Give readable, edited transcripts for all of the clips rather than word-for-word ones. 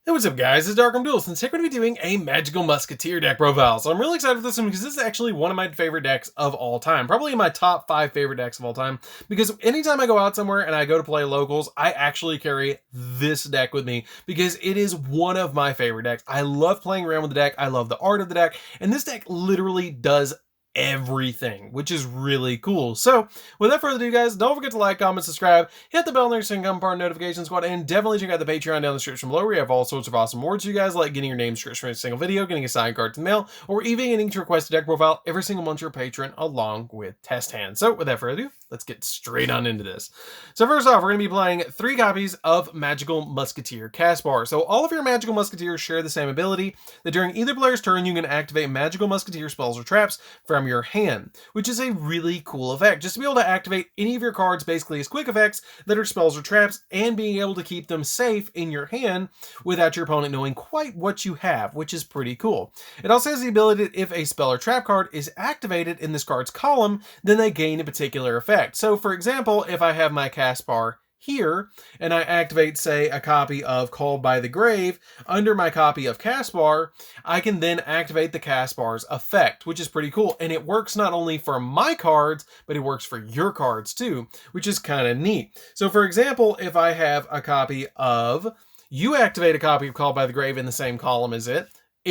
Hey, what's up guys, it's DarkArmedDuelist, and today we're going to be doing a Magical Musketeer deck profile. So I'm really excited for this one because this is actually one of my favorite decks of all time. Probably my top 5 favorite decks of all time. Because anytime I go out somewhere and I go to play locals, I actually carry this deck with me because it is one of my favorite decks. I love playing around with the deck, I love the art of the deck, and this deck literally does everything, which is really cool. So without further ado guys, don't forget to like, comment, subscribe, hit the bell next to become part of the notification squad, and definitely check out the Patreon down in the description below where we have all sorts of awesome rewards you guys, like getting your name description for a single video, getting a signed card to the mail, or even getting to request a deck profile every single month you're a patron along with test hands. So without further ado, let's get straight on into this. So first off, we're going to be playing 3 copies of Magical Musketeer Caspar. So all of your Magical Musketeers share the same ability that during either player's turn you can activate Magical Musketeer spells or traps from your hand, which is a really cool effect, just to be able to activate any of your cards basically as quick effects that are spells or traps, and being able to keep them safe in your hand without your opponent knowing quite what you have, which is pretty cool. It also has the ability that if a spell or trap card is activated in this card's column, then they gain a particular effect. So for example, if I have my Caspar here, and I activate, say, a copy of Called by the Grave under my copy of Caspar, I can then activate the Caspar's effect, which is pretty cool. And it works not only for my cards, but it works for your cards too, which is kind of neat. So for example, if I have a copy of, you activate a copy of Called by the Grave in the same column as it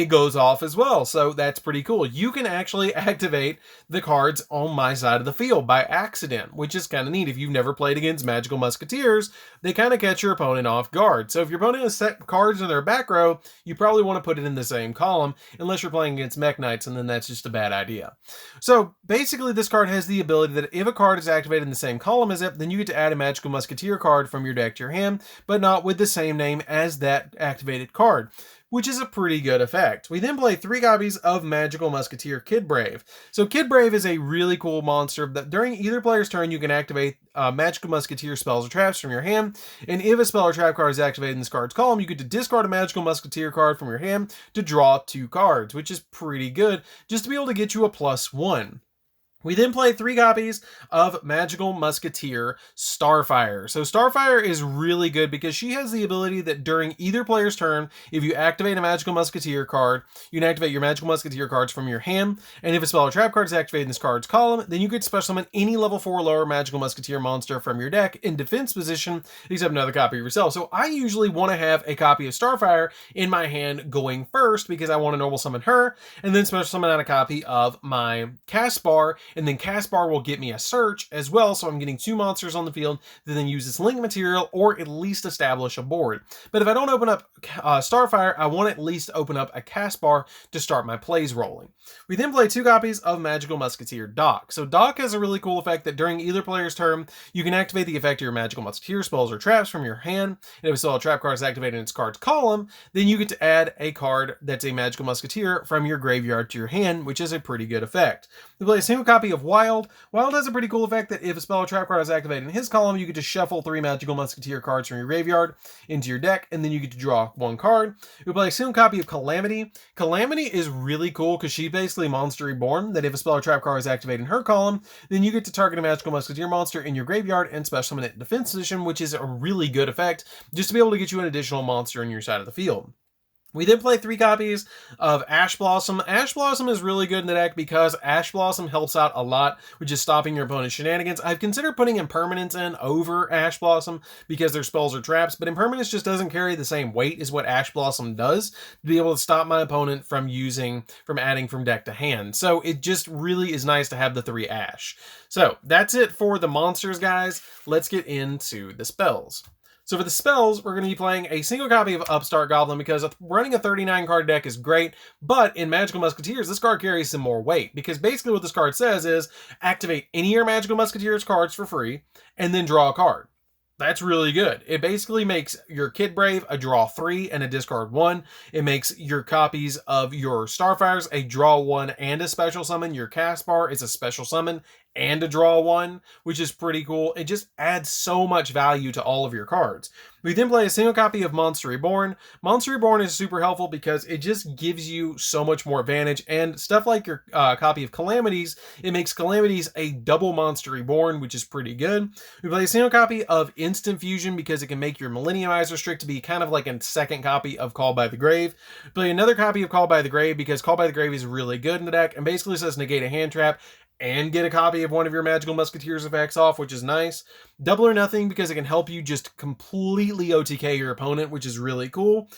goes off as well. So that's pretty cool. You can actually activate the cards on my side of the field by accident, which is kind of neat. If you've never played against Magical Musketeers, they kind of catch your opponent off guard. So if your opponent has set cards in their back row, you probably want to put it in the same column, unless you're playing against Mech Knights, and then that's just a bad idea. So basically this card has the ability that if a card is activated in the same column as it, then you get to add a Magical Musketeer card from your deck to your hand, but not with the same name as that activated card, which is a pretty good effect. We then play 3 copies of Magical Musketeer Kid Brave. So Kid Brave is a really cool monster that during either player's turn you can activate Magical Musketeer spells or traps from your hand, and if a spell or trap card is activated in this card's column, you get to discard a Magical Musketeer card from your hand to draw 2 cards, which is pretty good, just to be able to get you a +1. We then play 3 copies of Magical Musketeer Starfire. So Starfire is really good because she has the ability that during either player's turn, if you activate a Magical Musketeer card, you can activate your Magical Musketeer cards from your hand, and if a spell or trap card is activated in this card's column, then you get to special summon any level 4 or lower Magical Musketeer monster from your deck in defense position, except another copy of yourself. So I usually want to have a copy of Starfire in my hand going first because I want to normal summon her, and then special summon out a copy of my Caspar, and then Caspar will get me a search as well, so I'm getting 2 monsters on the field to then use this link material or at least establish a board. But if I don't open up Starfire, I want to at least open up a Caspar to start my plays rolling. We then play 2 copies of Magical Musketeer Doc. So Doc has a really cool effect that during either player's turn, you can activate the effect of your Magical Musketeer spells or traps from your hand, and if a spell or trap card is activated in its card's column, then you get to add a card that's a Magical Musketeer from your graveyard to your hand, which is a pretty good effect. We play a single copy of Wild. Wild has a pretty cool effect that if a spell or trap card is activated in his column, you get to shuffle 3 Magical Musketeer cards from your graveyard into your deck, and then you get to draw 1 card. We play a single copy of Calamity. Calamity is really cool because she's basically Monster Reborn, that if a spell or trap card is activated in her column, then you get to target a Magical Musketeer monster in your graveyard and special summon it in defense position, which is a really good effect, just to be able to get you an additional monster in your side of the field. We then play 3 copies of Ash Blossom. Ash Blossom is really good in the deck because Ash Blossom helps out a lot with just stopping your opponent's shenanigans. I've considered putting Impermanence in over Ash Blossom because their spells are traps, but Impermanence just doesn't carry the same weight as what Ash Blossom does to be able to stop my opponent from adding from deck to hand. So it just really is nice to have the 3 Ash. So that's it for the monsters, guys. Let's get into the spells. So for the spells, we're going to be playing a single copy of Upstart Goblin because running a 39 card deck is great, but in Magical Musketeers, this card carries some more weight because basically what this card says is activate any of your Magical Musketeers cards for free and then draw a card. That's really good. It basically makes your Kid Brave a draw 3 and a discard 1. It makes your copies of your Starfires a draw 1 and a special summon. Your Caspar is a special summon and to draw one, which is pretty cool. It just adds so much value to all of your cards. We then play a single copy of Monster Reborn. Monster Reborn is super helpful because it just gives you so much more advantage, and stuff like your copy of Calamities, it makes Calamities a double Monster Reborn, which is pretty good. We play a single copy of Instant Fusion because it can make your Millenniumizer Strict to be kind of like a second copy of Call by the Grave. We play another copy of Call by the Grave because Call by the Grave is really good in the deck and basically says negate a hand trap and get a copy of one of your Magical Musketeers effects off, which is nice. Double or Nothing because it can help you just completely OTK your opponent, which is really cool.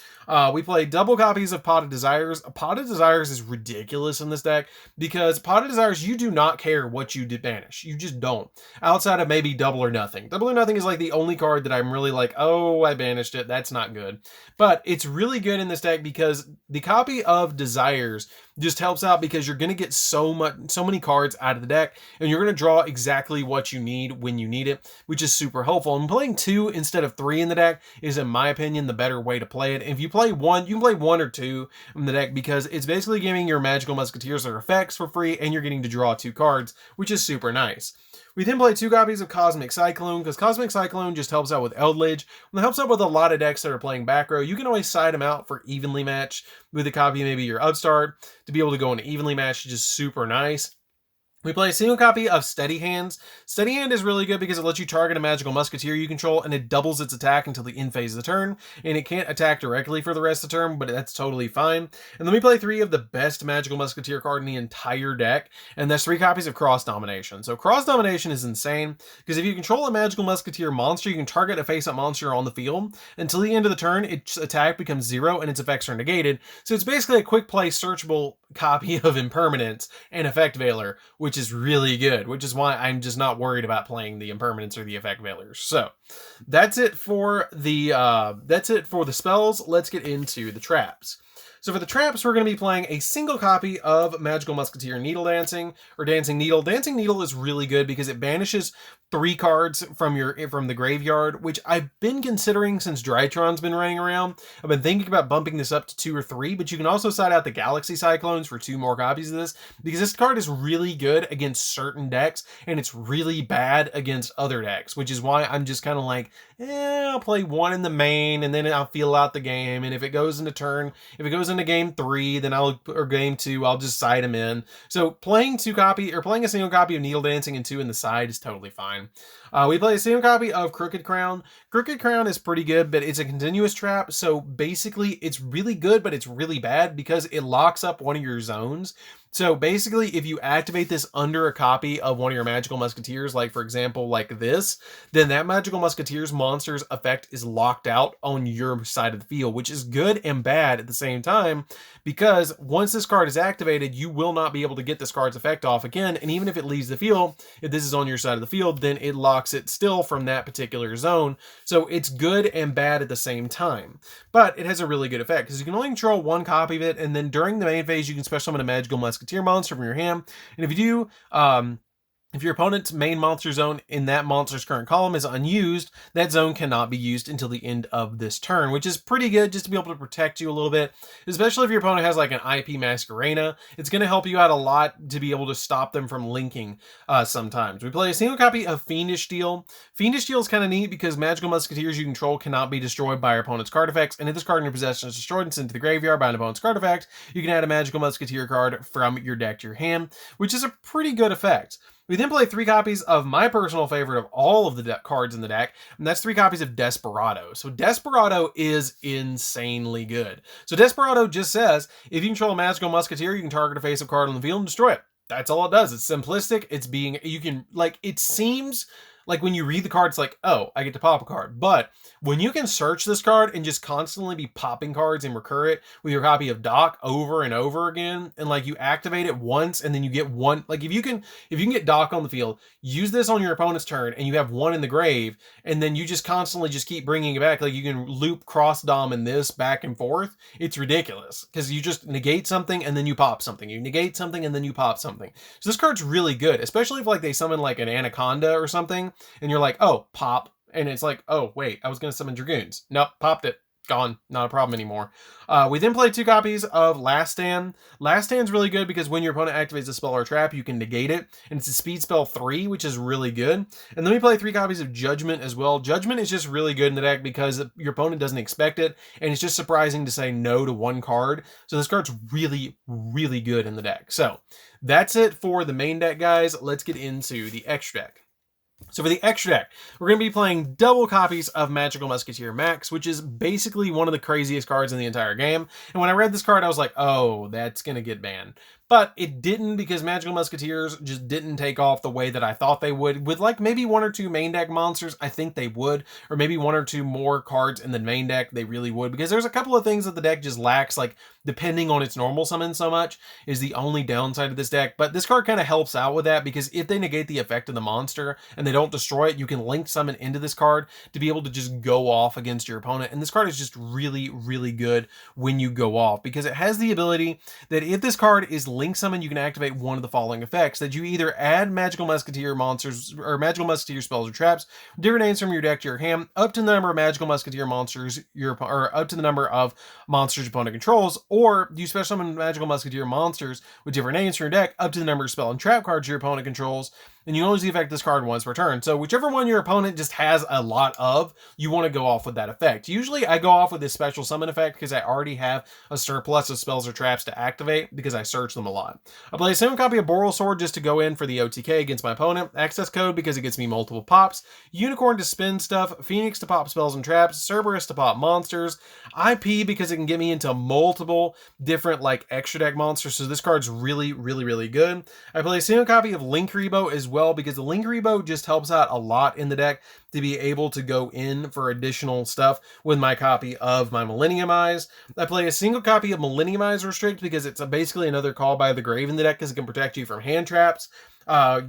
We play double copies of Pot of Desires. Pot of Desires is ridiculous in this deck because Pot of Desires, you do not care what you banish. You just don't. Outside of maybe Double or Nothing. Double or Nothing is like the only card that I'm really like, oh, I banished it. That's not good. But it's really good in this deck because the copy of Desires just helps out because you're going to get so many cards out of the deck, and you're going to draw exactly what you need when you need it, which is super helpful. And playing 2 instead of 3 in the deck is, in my opinion, the better way to play it. And if you play 1, you can play 1 or 2 in the deck because it's basically giving your Magical Musketeers their effects for free, and you're getting to draw 2 cards, which is super nice. We then play 2 copies of Cosmic Cyclone, because Cosmic Cyclone just helps out with Eldritch. And it helps out with a lot of decks that are playing back row. You can always side them out for evenly match with a copy of maybe your Upstart to be able to go into evenly match, which is super nice. We play a single copy of Steady Hands. Steady Hand is really good because it lets you target a Magical Musketeer you control, and it doubles its attack until the end phase of the turn, and it can't attack directly for the rest of the turn, but that's totally fine. And then we play 3 of the best Magical Musketeer card in the entire deck, and that's 3 copies of Cross Domination. So Cross Domination is insane, because if you control a Magical Musketeer monster, you can target a face-up monster on the field. Until the end of the turn, its attack becomes 0, and its effects are negated. So it's basically a quick play searchable copy of Impermanence and Effect Veiler, which is really good, which is why I'm just not worried about playing the Impermanence or the Effect Veilers. So that's it for the spells. Let's get into the traps. So for the traps, we're going to be playing a single copy of Magical Musketeer Needle Dancing, or Dancing Needle. Dancing Needle is really good because it banishes 3 cards from the graveyard, which I've been considering since Drytron's been running around. I've been thinking about bumping this up to 2 or 3, but you can also side out the Galaxy Cyclones for 2 more copies of this, because this card is really good against certain decks, and it's really bad against other decks, which is why I'm just kind of like, I'll play 1 in the main, and then I'll feel out the game, and if it goes into game 3, then or game 2, I'll just side them in. So playing a single copy of Needle Dancing and 2 in the side is totally fine. We play a single copy of Crooked Crown. Crooked Crown is pretty good, but it's a continuous trap, so basically it's really good, but it's really bad because it locks up one of your zones. So basically, if you activate this under a copy of one of your Magical Musketeers, like for example, like this, then that Magical Musketeer's monster's effect is locked out on your side of the field, which is good and bad at the same time, because once this card is activated, you will not be able to get this card's effect off again, and even if it leaves the field, if this is on your side of the field, then it locks it still from that particular zone. So it's good and bad at the same time. But it has a really good effect, because you can only control 1 copy of it, and then during the main phase, you can special summon a Magical Musketeer monster from your hand. And if you do, if your opponent's main monster zone in that monster's current column is unused, that zone cannot be used until the end of this turn, which is pretty good just to be able to protect you a little bit, especially if your opponent has like an IP Masquerena. It's going to help you out a lot to be able to stop them from linking sometimes. We play a single copy of Fiendish Steel. Fiendish Steel is kind of neat because Magical Musketeers you control cannot be destroyed by your opponent's card effects, and if this card in your possession is destroyed and sent to the graveyard by an opponent's card effect, you can add a Magical Musketeer card from your deck to your hand, which is a pretty good effect. We then play 3 copies of my personal favorite of all of the cards in the deck, and that's 3 copies of Desperado. So Desperado is insanely good. So Desperado just says, if you control a Magical Musketeer, you can target a face-up card on the field and destroy it. That's all it does. It's simplistic. It seems like when you read the card, it's like, oh, I get to pop a card. But when you can search this card and just constantly be popping cards and recur it with your copy of Doc over and over again, and like you activate it once and then you get 1, like if you can get Doc on the field, use this on your opponent's turn and you have 1 in the grave, and then you just constantly just keep bringing it back. Like you can loop cross dom in this back and forth. It's ridiculous because you just negate something and then you pop something. You negate something and then you pop something. So this card's really good, especially if like they summon like an Anaconda or something and you're like, oh, pop. And it's like, oh, wait, I was going to summon Dragoons. Nope, popped it. gone. Not a problem anymore. We then play 2 copies of Last Stand. Last Stand's really good because when your opponent activates a spell or trap, you can negate it. And it's a speed spell 3, which is really good. And then we play 3 copies of Judgment as well. Judgment is just really good in the deck because your opponent doesn't expect it. And it's just surprising to say no to 1 card. So this card's really, really good in the deck. So that's it for the main deck, guys. Let's get into the extra deck. So for the extra deck, we're going to be playing double copies of Magical Musketeer Max, which is basically one of the craziest cards in the entire game. And when I read this card, I was like, oh, that's going to get banned. But it didn't, because Magical Musketeers just didn't take off the way that I thought they would. With like maybe 1 or 2 main deck monsters, I think they would. Or maybe 1 or 2 more cards in the main deck, they really would. Because there's a couple of things that the deck just lacks, like depending on its normal summon so much is the only downside of this deck. But this card kind of helps out with that, because if they negate the effect of the monster and they don't destroy it, you can link summon into this card to be able to just go off against your opponent. And this card is just really, really good when you go off, because it has the ability that if this card is link summon, you can activate one of the following effects: that you either add Magical Musketeer monsters or Magical Musketeer spells or traps, different names from your deck to your hand, up to the number of Magical Musketeer monsters or up to the number of monsters your opponent controls, or you special summon Magical Musketeer monsters with different names from your deck up to the number of spell and trap cards your opponent controls. And you only use the effect this card once per turn. So whichever one your opponent just has a lot of, you want to go off with that effect. Usually I go off with this special summon effect because I already have a surplus of spells or traps to activate because I search them a lot. I play a single copy of Boral Sword just to go in for the OTK against my opponent. Access Code because it gets me multiple pops. Unicorn to spin stuff. Phoenix to pop spells and traps. Cerberus to pop monsters. IP because it can get me into multiple different like extra deck monsters. So this card's really, really, really good. I play a single copy of Link Rebo as well, because the Link Rebo just helps out a lot in the deck to be able to go in for additional stuff with my copy of my Millennium Eyes. I play a single copy of Millennium Eyes Restrict because it's basically another Call by the Grave in the deck, because it can protect you from hand traps.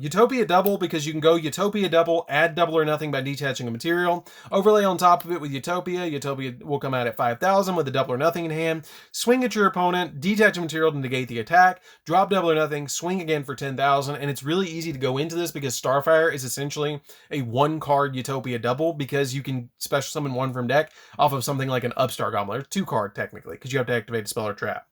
Utopia Double because you can go Utopia Double, add double or nothing by detaching a material, overlay on top of it with Utopia. Utopia will come out at 5,000 with a double or nothing in hand, swing at your opponent, detach a material to negate the attack, drop double or nothing, swing again for 10,000. And it's really easy to go into this because Starfire is essentially a 1-card Utopia Double, because you can special summon 1 from deck off of something like an Upstart Goblin, or 2-card technically, because you have to activate a spell or trap.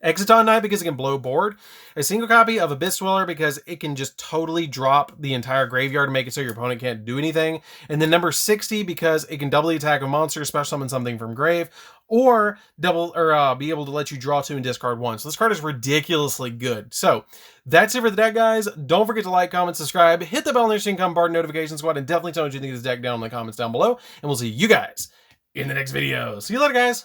Exiton Knight because it can blow board. A single copy of Abyss Dweller because it can just totally drop the entire graveyard and make it so your opponent can't do anything. And then number 60 because it can doubly attack a monster, special summon something from grave, or double or be able to let you draw 2 and discard 1. So this card is ridiculously good. So that's it for the deck, guys. Don't forget to like, comment, subscribe, hit the bell on the income bar notification squad, and definitely tell me what you think of this deck down in the comments down below. And we'll see you guys in the next video. See you later, guys.